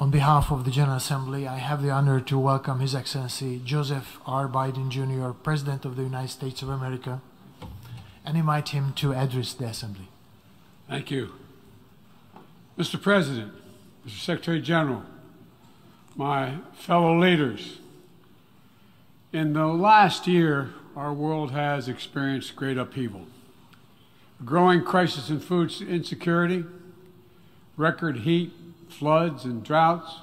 On behalf of the General Assembly, I have the honor to welcome His Excellency Joseph R. Biden Jr., President of the United States of America, and invite him to address the Assembly. Thank you. Mr. President, Mr. Secretary General, my fellow leaders, in the last year, our world has experienced great upheaval. A growing crisis in food insecurity, record heat, floods and droughts,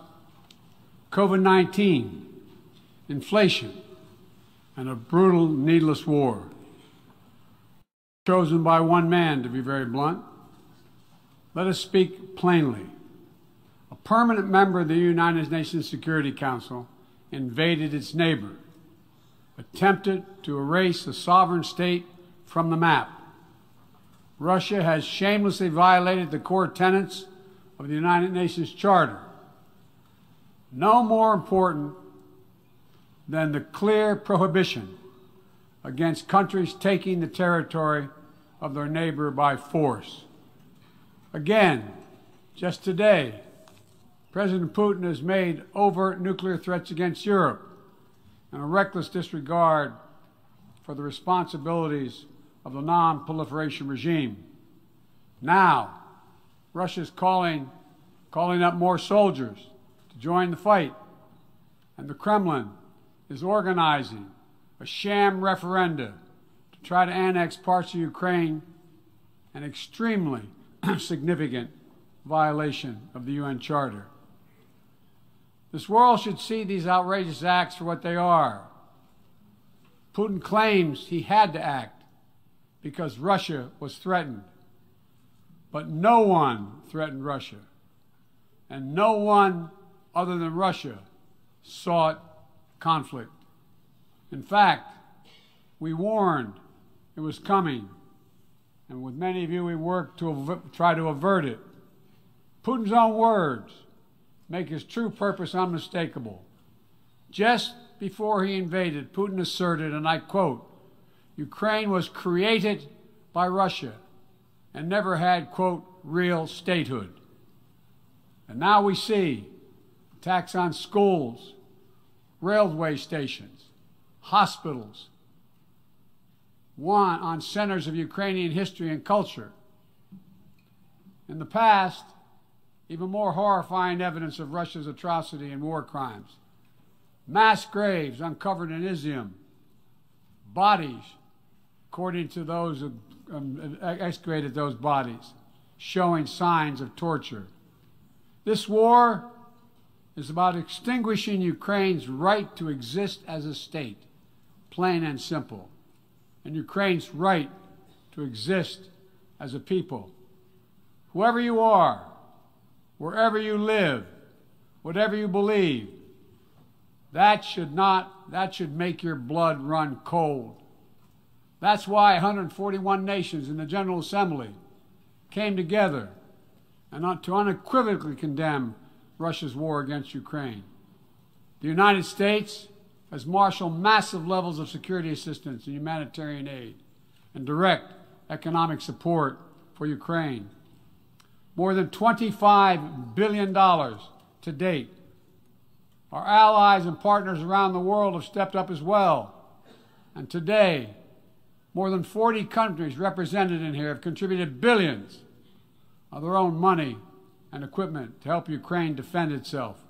COVID-19, inflation, and a brutal, needless war. Chosen by one man, to be very blunt. Let us speak plainly. A permanent member of the United Nations Security Council invaded its neighbor, attempted to erase a sovereign state from the map. Russia has shamelessly violated the core tenets of the United Nations Charter. No more important than the clear prohibition against countries taking the territory of their neighbor by force. Again, just today, President Putin has made overt nuclear threats against Europe and a reckless disregard for the responsibilities of the non-proliferation regime. Now, Russia's calling up more soldiers to join the fight, and the Kremlin is organizing a sham referenda to try to annex parts of Ukraine, an extremely significant violation of the UN Charter. This world should see these outrageous acts for what they are. Putin claims he had to act because Russia was threatened. But no one threatened Russia, and no one other than Russia sought conflict. In fact, we warned it was coming, and with many of you we worked to try to avert it. Putin's own words make his true purpose unmistakable. Just before he invaded, Putin asserted, and I quote, "Ukraine was created by Russia and never had, quote, real statehood." And now we see attacks on schools, railway stations, hospitals, on centers of Ukrainian history and culture. In the past, even more horrifying evidence of Russia's atrocity and war crimes. Mass graves uncovered in Izium, bodies, according to those who excavated those bodies, showing signs of torture. This war is about extinguishing Ukraine's right to exist as a state, plain and simple, and Ukraine's right to exist as a people. Whoever you are, wherever you live, whatever you believe, that should make your blood run cold. That's why 141 nations in the General Assembly came together and to unequivocally condemn Russia's war against Ukraine. The United States has marshaled massive levels of security assistance and humanitarian aid and direct economic support for Ukraine. More than $25 billion to date. Our allies and partners around the world have stepped up as well. And today, more than 40 countries represented in here have contributed billions of their own money and equipment to help Ukraine defend itself.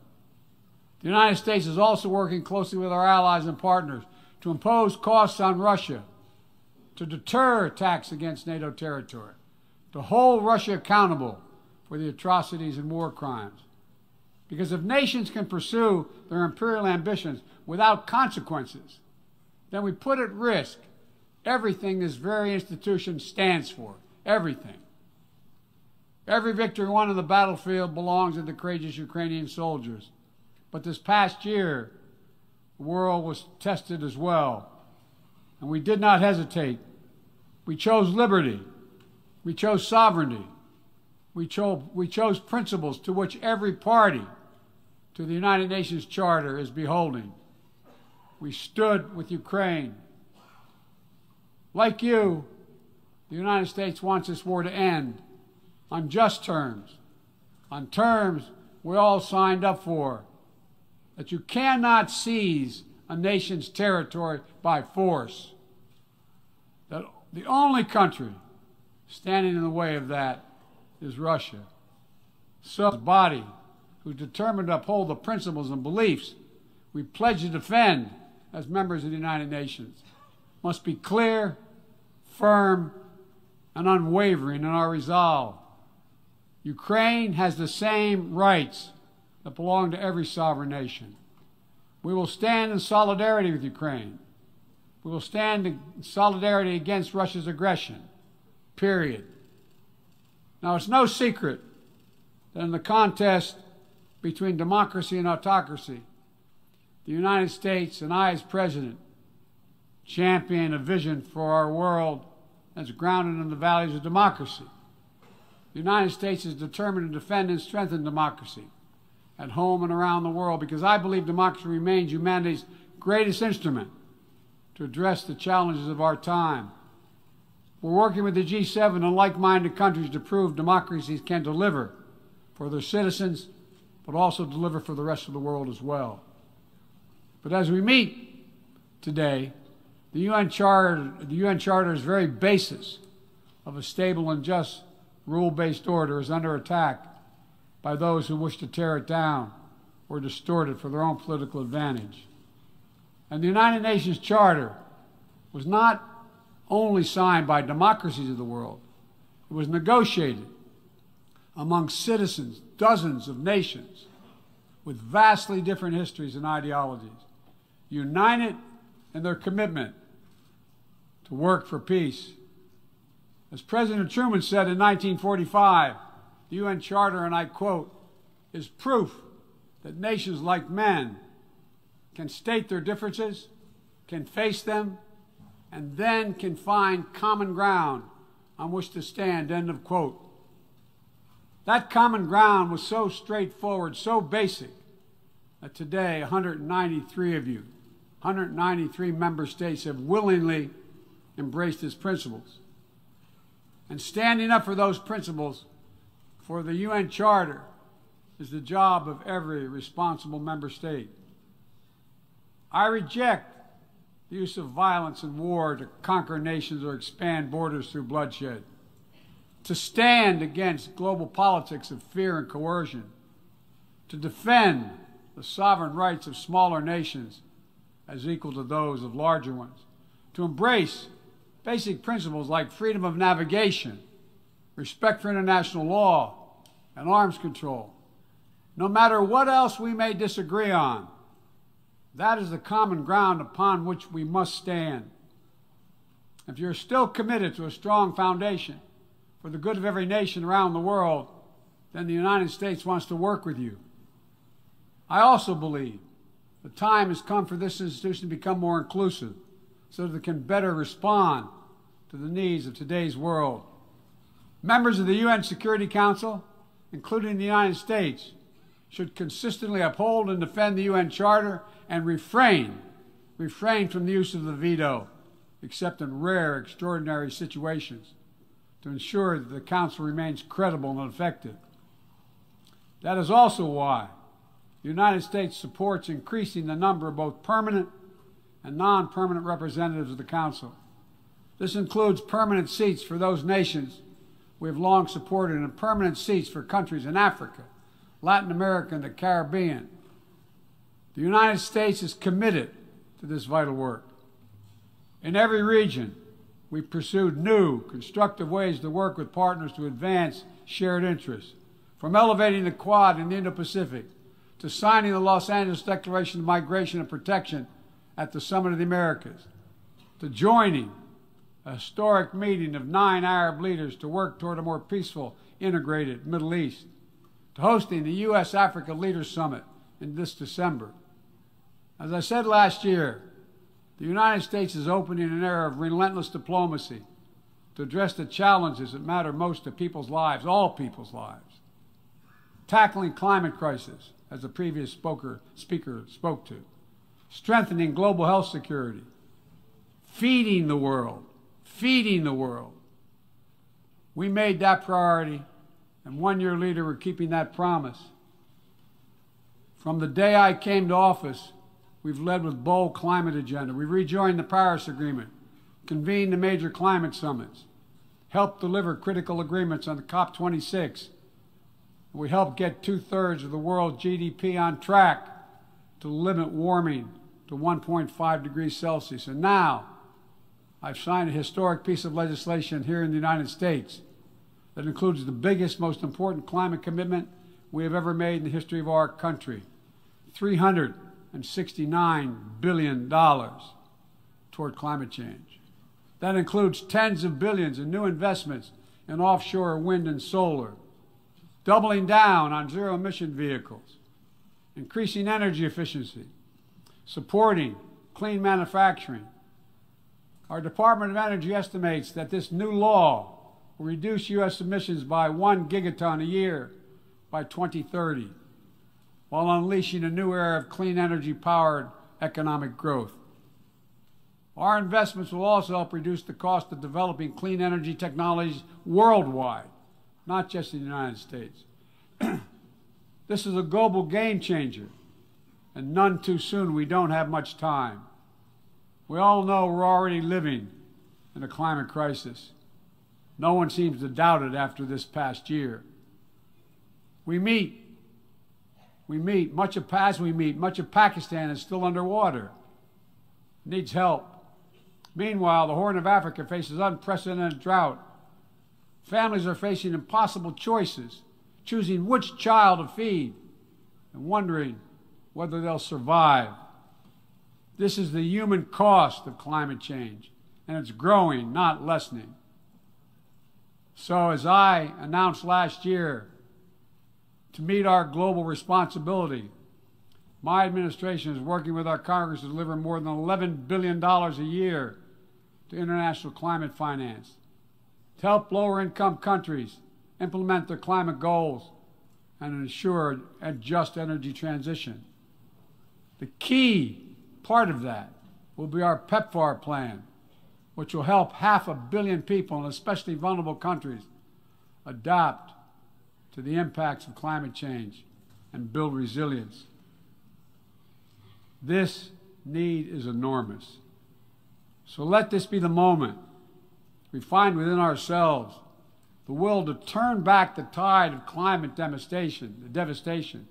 The United States is also working closely with our allies and partners to impose costs on Russia, to deter attacks against NATO territory, to hold Russia accountable for the atrocities and war crimes. Because if nations can pursue their imperial ambitions without consequences, then we put at risk everything this very institution stands for. Everything. Every victory won on the battlefield belongs to the courageous Ukrainian soldiers. But this past year, the world was tested as well. And we did not hesitate. We chose liberty. We chose sovereignty. We chose principles to which every party to the United Nations Charter is beholding. We stood with Ukraine. Like you, the United States wants this war to end on just terms, on terms we all signed up for, that you cannot seize a nation's territory by force, that the only country standing in the way of that is Russia. So the body who's determined to uphold the principles and beliefs we pledge to defend as members of the United Nations must be clear, firm, and unwavering in our resolve. Ukraine has the same rights that belong to every sovereign nation. We will stand in solidarity with Ukraine. We will stand in solidarity against Russia's aggression, period. Now, it's no secret that in the contest between democracy and autocracy, the United States and I, as President, champion a vision for our world that's grounded in the values of democracy. The United States is determined to defend and strengthen democracy at home and around the world, because I believe democracy remains humanity's greatest instrument to address the challenges of our time. We're working with the G7 and like-minded countries to prove democracies can deliver for their citizens, but also deliver for the rest of the world as well. But as we meet today, the UN Charter's very basis of a stable and just rule-based order is under attack by those who wish to tear it down or distort it for their own political advantage. And the United Nations Charter was not only signed by democracies of the world, it was negotiated among citizens, dozens of nations with vastly different histories and ideologies, united in their commitment to work for peace. As President Truman said in 1945, the UN Charter, and I quote, is proof that nations like men can state their differences, can face them, and then can find common ground on which to stand, end of quote. That common ground was so straightforward, so basic, that today 193 of you, 193 member states have willingly embraced its principles. And standing up for those principles, for the UN Charter, is the job of every responsible member state. I reject the use of violence and war to conquer nations or expand borders through bloodshed, to stand against global politics of fear and coercion, to defend the sovereign rights of smaller nations as equal to those of larger ones, to embrace basic principles like freedom of navigation, respect for international law, and arms control. No matter what else we may disagree on, that is the common ground upon which we must stand. If you're still committed to a strong foundation for the good of every nation around the world, then the United States wants to work with you. I also believe the time has come for this institution to become more inclusive so that it can better respond to the needs of today's world. Members of the UN Security Council, including the United States, should consistently uphold and defend the UN Charter and refrain from the use of the veto, except in rare, extraordinary situations, to ensure that the Council remains credible and effective. That is also why the United States supports increasing the number of both permanent and non-permanent representatives of the Council. This includes permanent seats for those nations we have long supported and permanent seats for countries in Africa, Latin America, and the Caribbean. The United States is committed to this vital work. In every region, we've pursued new, constructive ways to work with partners to advance shared interests, from elevating the Quad in the Indo-Pacific to signing the Los Angeles Declaration of Migration and Protection at the Summit of the Americas, to joining a historic meeting of 9 Arab leaders to work toward a more peaceful, integrated Middle East, to hosting the U.S.-Africa Leaders Summit in this December. As I said last year, the United States is opening an era of relentless diplomacy to address the challenges that matter most to people's lives, all people's lives. Tackling climate crisis, as the previous speaker spoke to, strengthening global health security, feeding the world. We made that priority, and 1 year later we're keeping that promise. From the day I came to office, we've led with bold climate agenda. We rejoined the Paris Agreement, convened the major climate summits, helped deliver critical agreements on the COP26. We helped get 2/3 of the world's GDP on track to limit warming to 1.5 degrees Celsius. And now, I've signed a historic piece of legislation here in the United States that includes the biggest, most important climate commitment we have ever made in the history of our country, $369 billion toward climate change. That includes tens of billions in new investments in offshore wind and solar, doubling down on zero-emission vehicles, increasing energy efficiency, supporting clean manufacturing. Our Department of Energy estimates that this new law will reduce U.S. emissions by 1 gigaton a year by 2030, while unleashing a new era of clean energy-powered economic growth. Our investments will also help reduce the cost of developing clean energy technologies worldwide, not just in the United States. This is a global game changer, and none too soon. We don't have much time. We all know we're already living in a climate crisis. No one seems to doubt it after this past year. Much of Pakistan is still underwater, needs help. Meanwhile, the Horn of Africa faces unprecedented drought. Families are facing impossible choices, choosing which child to feed and wondering whether they'll survive. This is the human cost of climate change, and it's growing, not lessening. So as I announced last year, to meet our global responsibility, my administration is working with our Congress to deliver more than $11 billion a year to international climate finance, to help lower-income countries implement their climate goals and ensure a just energy transition. The key part of that will be our PEPFAR plan, which will help 500 million people in especially vulnerable countries adapt to the impacts of climate change and build resilience. This need is enormous. So let this be the moment we find within ourselves the will to turn back the tide of climate devastation,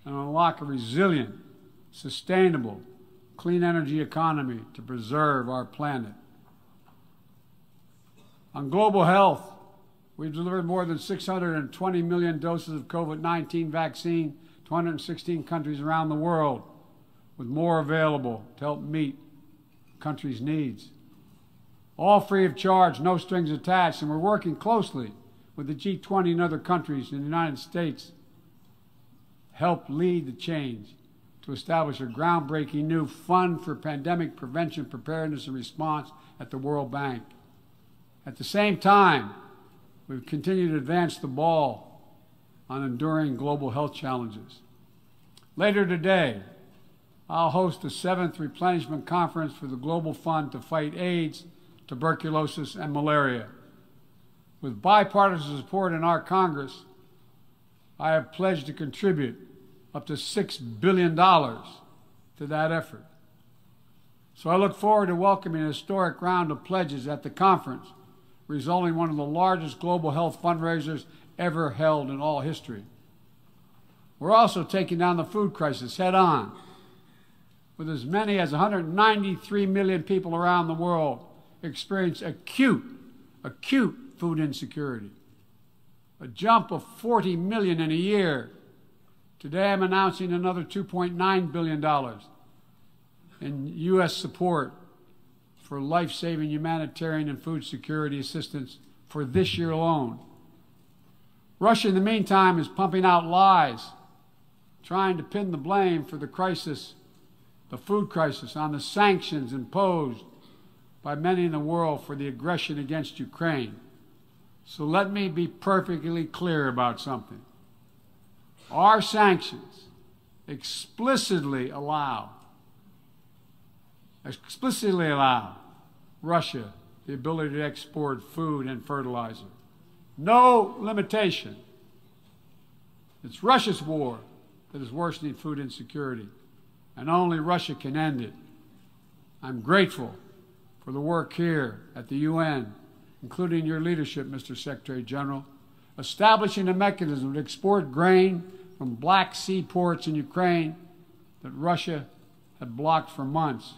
and unlock a resilient, sustainable, clean energy economy to preserve our planet. On global health, we've delivered more than 620 million doses of COVID-19 vaccine to 116 countries around the world, with more available to help meet countries' needs. All free of charge, no strings attached, and we're working closely with the G20 and other countries in the United States to help lead the change to establish a groundbreaking new fund for pandemic prevention, preparedness, and response at the World Bank. At the same time, we've continued to advance the ball on enduring global health challenges. Later today, I'll host the 7th Replenishment Conference for the Global Fund to fight AIDS, tuberculosis, and malaria. With bipartisan support in our Congress, I have pledged to contribute up to $6 billion to that effort. So I look forward to welcoming a historic round of pledges at the conference, resulting in one of the largest global health fundraisers ever held in all history. We're also taking down the food crisis head on, with as many as 193 million people around the world experience acute food insecurity, a jump of 40 million in a year. Today I'm announcing another $2.9 billion in U.S. support for life-saving humanitarian and food security assistance for this year alone. Russia, in the meantime, is pumping out lies, trying to pin the blame for the crisis, the food crisis, on the sanctions imposed by many in the world for the aggression against Ukraine. So let me be perfectly clear about something. Our sanctions explicitly allow Russia the ability to export food and fertilizer. No limitation. It's Russia's war that is worsening food insecurity, and only Russia can end it. I'm grateful for the work here at the UN, including your leadership, Mr. Secretary General, establishing a mechanism to export grain from Black Sea ports in Ukraine that Russia had blocked for months,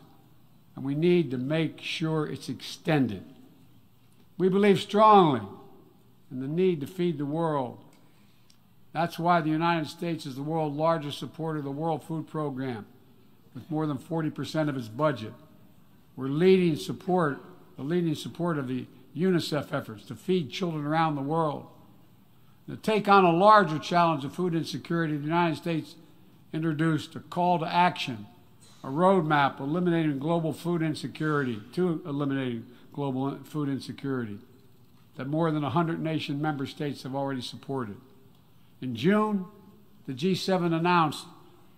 and we need to make sure it's extended. We believe strongly in the need to feed the world. That's why the United States is the world's largest supporter of the World Food Program, with more than 40% of its budget. We're the leading support of the UNICEF efforts to feed children around the world. To take on a larger challenge of food insecurity, the United States introduced a call to action, a roadmap eliminating global food insecurity, that more than 100 nation member states have already supported. In June, the G7 announced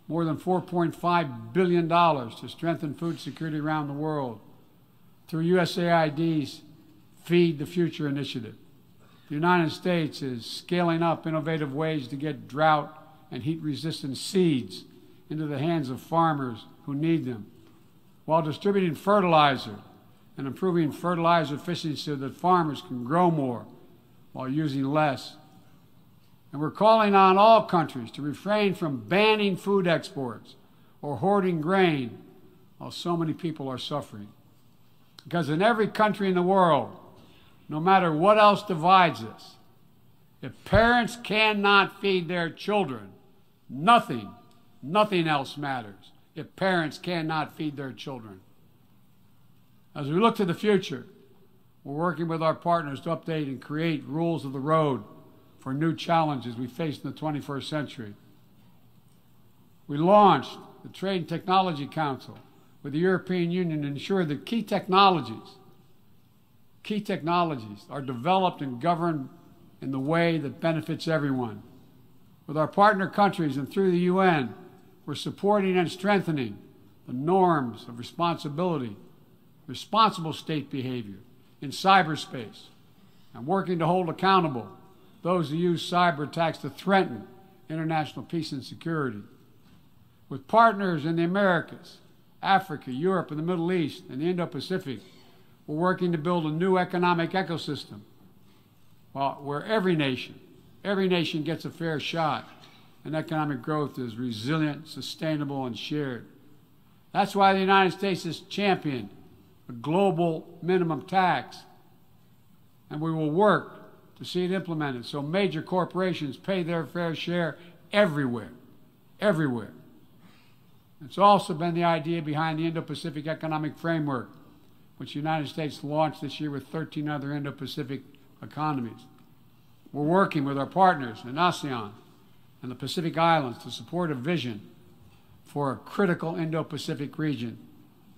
more than $4.5 billion to strengthen food security around the world through USAID's Feed the Future initiative. The United States is scaling up innovative ways to get drought and heat-resistant seeds into the hands of farmers who need them, while distributing fertilizer and improving fertilizer efficiency so that farmers can grow more while using less. And we're calling on all countries to refrain from banning food exports or hoarding grain while so many people are suffering. Because in every country in the world, no matter what else divides us, if parents cannot feed their children, nothing else matters. If parents cannot feed their children. As we look to the future, we're working with our partners to update and create rules of the road for new challenges we face in the 21st century. We launched the Trade and Technology Council with the European Union to ensure that key technologies are developed and governed in the way that benefits everyone. With our partner countries and through the UN, we're supporting and strengthening the norms of responsibility, responsible state behavior in cyberspace, and working to hold accountable those who use cyber attacks to threaten international peace and security. With partners in the Americas, Africa, Europe, and the Middle East, and the Indo-Pacific, we're working to build a new economic ecosystem where every nation gets a fair shot, and economic growth is resilient, sustainable, and shared. That's why the United States has championed a global minimum tax, and we will work to see it implemented so major corporations pay their fair share everywhere. It's also been the idea behind the Indo-Pacific Economic Framework, which the United States launched this year with 13 other Indo-Pacific economies. We're working with our partners in ASEAN and the Pacific Islands to support a vision for a critical Indo-Pacific region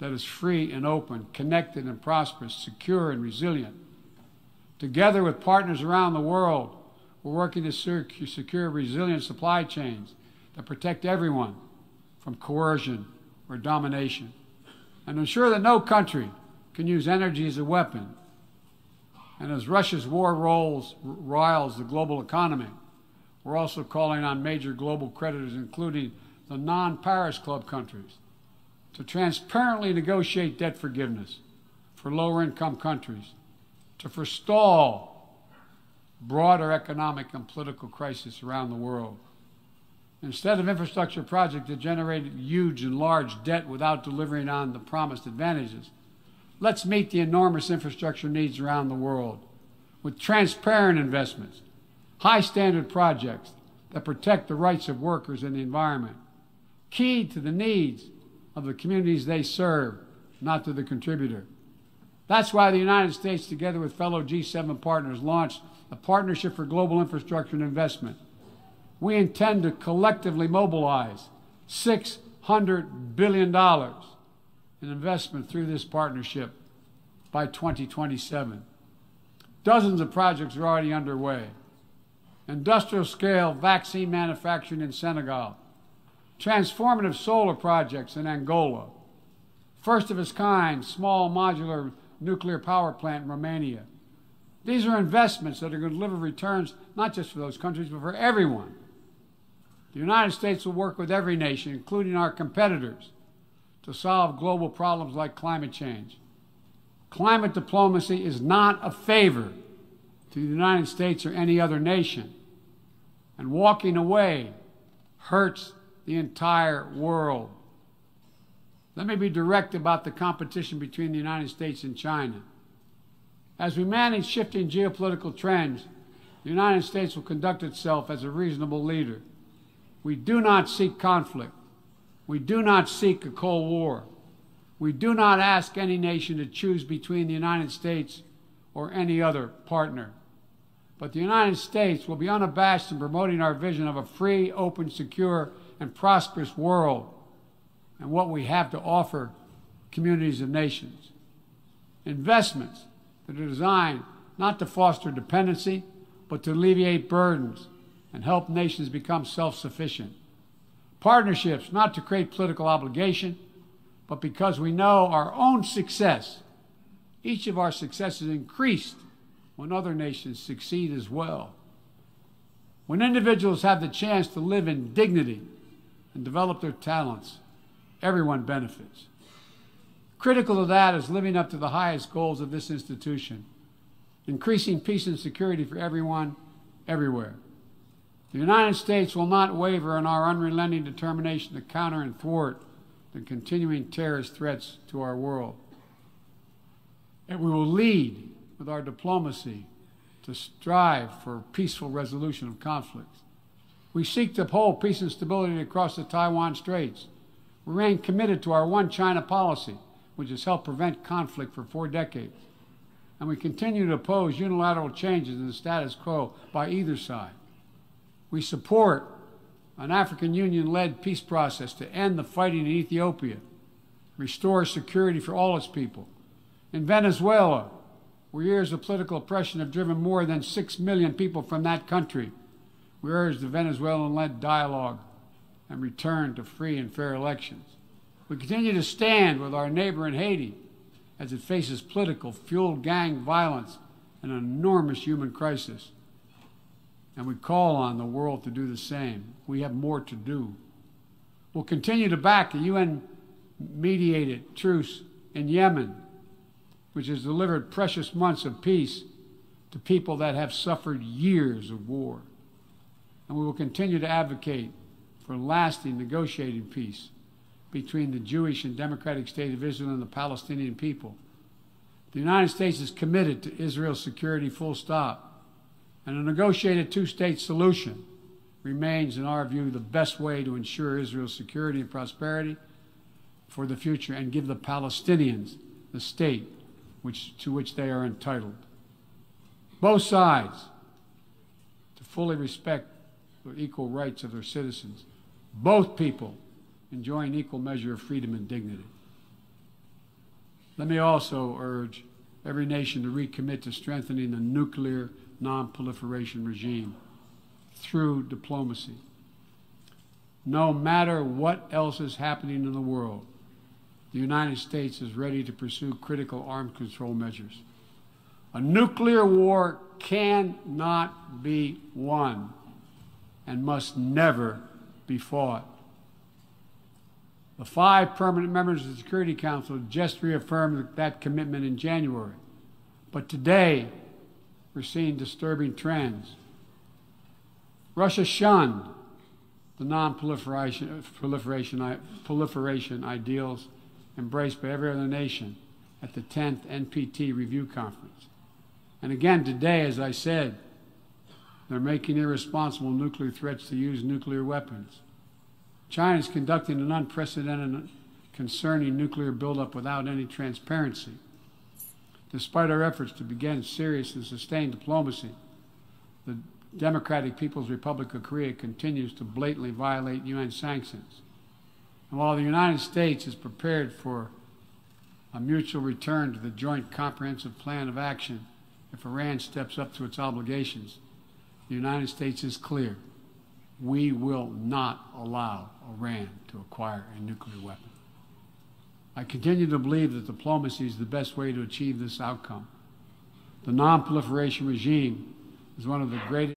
that is free and open, connected and prosperous, secure and resilient. Together with partners around the world, we're working to secure resilient supply chains that protect everyone from coercion or domination, and ensure that no country can use energy as a weapon. And as Russia's war riles the global economy, we're also calling on major global creditors, including the non-Paris Club countries, to transparently negotiate debt forgiveness for lower-income countries, to forestall broader economic and political crisis around the world. Instead of infrastructure projects that generated huge and large debt without delivering on the promised advantages, let's meet the enormous infrastructure needs around the world with transparent investments, high-standard projects that protect the rights of workers and the environment, keyed to the needs of the communities they serve, not to the contributor. That's why the United States, together with fellow G7 partners, launched a Partnership for Global Infrastructure and Investment. We intend to collectively mobilize $600 billion in investment through this partnership by 2027. Dozens of projects are already underway. Industrial-scale vaccine manufacturing in Senegal, transformative solar projects in Angola, first-of-its-kind small modular nuclear power plant in Romania. These are investments that are going to deliver returns not just for those countries, but for everyone. The United States will work with every nation, including our competitors, to solve global problems like climate change. Climate diplomacy is not a favor to the United States or any other nation, and walking away hurts the entire world. Let me be direct about the competition between the United States and China. As we manage shifting geopolitical trends, the United States will conduct itself as a reasonable leader. We do not seek conflict. We do not seek a Cold War. We do not ask any nation to choose between the United States or any other partner. But the United States will be unabashed in promoting our vision of a free, open, secure, and prosperous world and what we have to offer communities of nations. Investments that are designed not to foster dependency, but to alleviate burdens and help nations become self-sufficient. Partnerships not to create political obligation, but because we know our own success. Each of our successes increased when other nations succeed as well. When individuals have the chance to live in dignity and develop their talents, everyone benefits. Critical to that is living up to the highest goals of this institution, increasing peace and security for everyone, everywhere. The United States will not waver in our unrelenting determination to counter and thwart the continuing terrorist threats to our world. And we will lead with our diplomacy to strive for peaceful resolution of conflicts. We seek to uphold peace and stability across the Taiwan Straits. We remain committed to our one China policy, which has helped prevent conflict for 4 decades. And we continue to oppose unilateral changes in the status quo by either side. We support an African Union-led peace process to end the fighting in Ethiopia, restore security for all its people. In Venezuela, where years of political oppression have driven more than 6 million people from that country, we urge the Venezuelan-led dialogue and return to free and fair elections. We continue to stand with our neighbor in Haiti as it faces political, fueled gang violence and an enormous human crisis. And we call on the world to do the same. We have more to do. We'll continue to back a UN-mediated truce in Yemen, which has delivered precious months of peace to people that have suffered years of war. And we will continue to advocate for lasting negotiating peace between the Jewish and Democratic State of Israel and the Palestinian people. The United States is committed to Israel's security, full stop. And a negotiated two-state solution remains, in our view, the best way to ensure Israel's security and prosperity for the future and give the Palestinians the state to which they are entitled. Both sides to fully respect the equal rights of their citizens. Both people enjoying equal measure of freedom and dignity. Let me also urge every nation to recommit to strengthening the nuclear non-proliferation regime through diplomacy. No matter what else is happening in the world, the United States is ready to pursue critical arms control measures. A nuclear war cannot be won and must never be fought. The 5 permanent members of the Security Council just reaffirmed that commitment in January. But today, we're seeing disturbing trends. Russia shunned the non-proliferation ideals embraced by every other nation at the 10th NPT Review Conference. And again today, as I said, they're making irresponsible nuclear threats to use nuclear weapons. China is conducting an unprecedented, concerning nuclear buildup without any transparency. Despite our efforts to begin serious and sustained diplomacy, the Democratic People's Republic of Korea continues to blatantly violate UN sanctions. And while the United States is prepared for a mutual return to the Joint Comprehensive Plan of Action if Iran steps up to its obligations, the United States is clear. We will not allow Iran to acquire a nuclear weapon. I continue to believe that diplomacy is the best way to achieve this outcome. The non-proliferation regime is one of the greatest